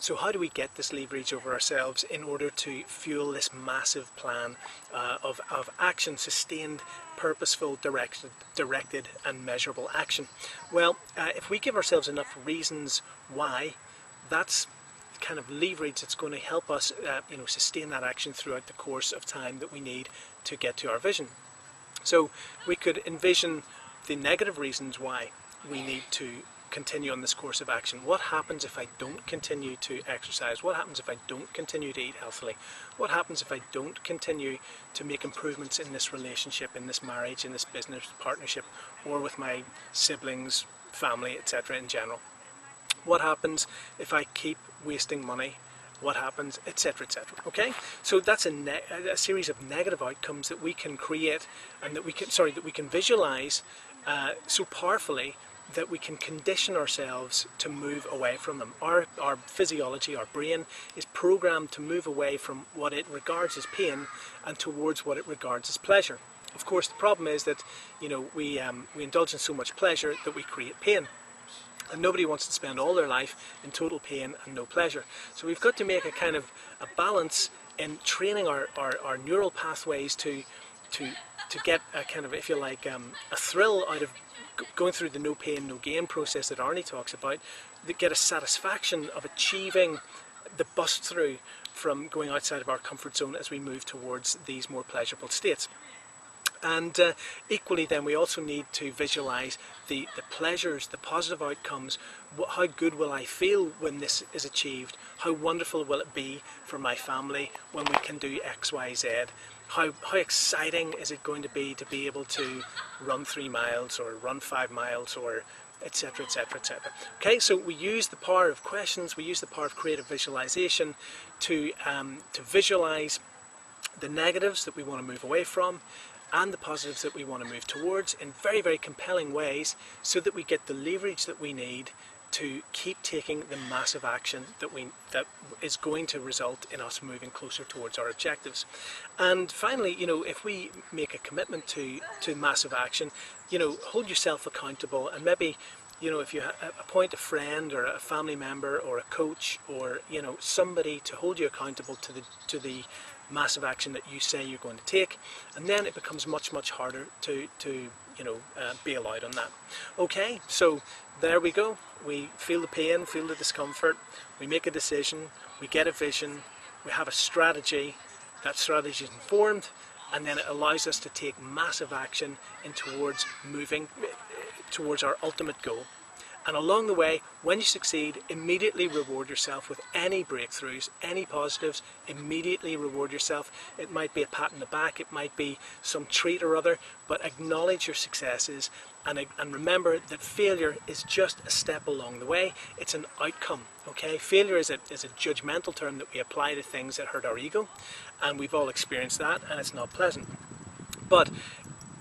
So how do we get this leverage over ourselves in order to fuel this massive plan of action, sustained, purposeful, directed and measurable action? Well, if we give ourselves enough reasons why, that's kind of leverage that's going to help us sustain that action throughout the course of time that we need to get to our vision. So we could envision the negative reasons why we need to continue on this course of action. What happens if I don't continue to exercise? What happens if I don't continue to eat healthily? What happens if I don't continue to make improvements in this relationship, in this marriage, in this business partnership, or with my siblings, family, etc. in general? What happens if I keep wasting money? What happens, etc., etc. Okay, so that's a series of negative outcomes that we can create and that we can visualize so powerfully that we can condition ourselves to move away from them. Our physiology, our brain, is programmed to move away from what it regards as pain and towards what it regards as pleasure. Of course, the problem is that we indulge in so much pleasure that we create pain. And nobody wants to spend all their life in total pain and no pleasure. So we've got to make a kind of a balance in training our neural pathways to get a kind of, if you like, a thrill out of going through the no pain, no gain process that Arnie talks about, that get a satisfaction of achieving the bust through from going outside of our comfort zone as we move towards these more pleasurable states. And equally then we also need to visualize the pleasures, the positive outcomes. How good will I feel when this is achieved? How wonderful will it be for my family when we can do X, Y, Z? How exciting is it going to be able to run 3 miles or run 5 miles or etc, etc, etc. Okay, so we use the power of questions, we use the power of creative visualization to visualize the negatives that we want to move away from and the positives that we want to move towards in very, very compelling ways, so that we get the leverage that we need to keep taking the massive action that is going to result in us moving closer towards our objectives. And finally, if we make a commitment to massive action, hold yourself accountable, and maybe if you appoint a friend or a family member or a coach or somebody to hold you accountable to the massive action that you say you're going to take, and then it becomes much harder to bail out on that. Okay, so there we go. We feel the pain, feel the discomfort, we make a decision, we get a vision, we have a strategy. That strategy is informed, and then it allows us to take massive action towards moving towards our ultimate goal. And along the way, when you succeed, immediately reward yourself with any breakthroughs, any positives. Immediately reward yourself. It might be a pat on the back, it might be some treat or other, but acknowledge your successes and remember that failure is just a step along the way. It's an outcome. Okay, failure is a judgmental term that we apply to things that hurt our ego, and we've all experienced that, and it's not pleasant. But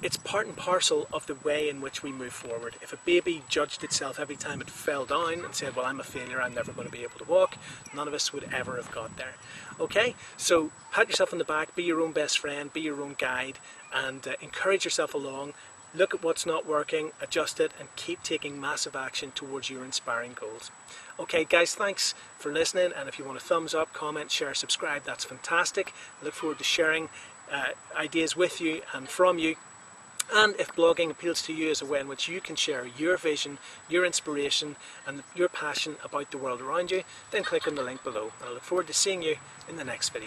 it's part and parcel of the way in which we move forward. If a baby judged itself every time it fell down and said, well, I'm a failure, I'm never going to be able to walk, none of us would ever have got there. Okay, so pat yourself on the back, be your own best friend, be your own guide, and encourage yourself along. Look at what's not working, adjust it, and keep taking massive action towards your inspiring goals. Okay guys, thanks for listening, and if you want a thumbs up, comment, share, subscribe, that's fantastic. I look forward to sharing ideas with you and from you. And if blogging appeals to you as a way in which you can share your vision, your inspiration and your passion about the world around you, then click on the link below. And I look forward to seeing you in the next video.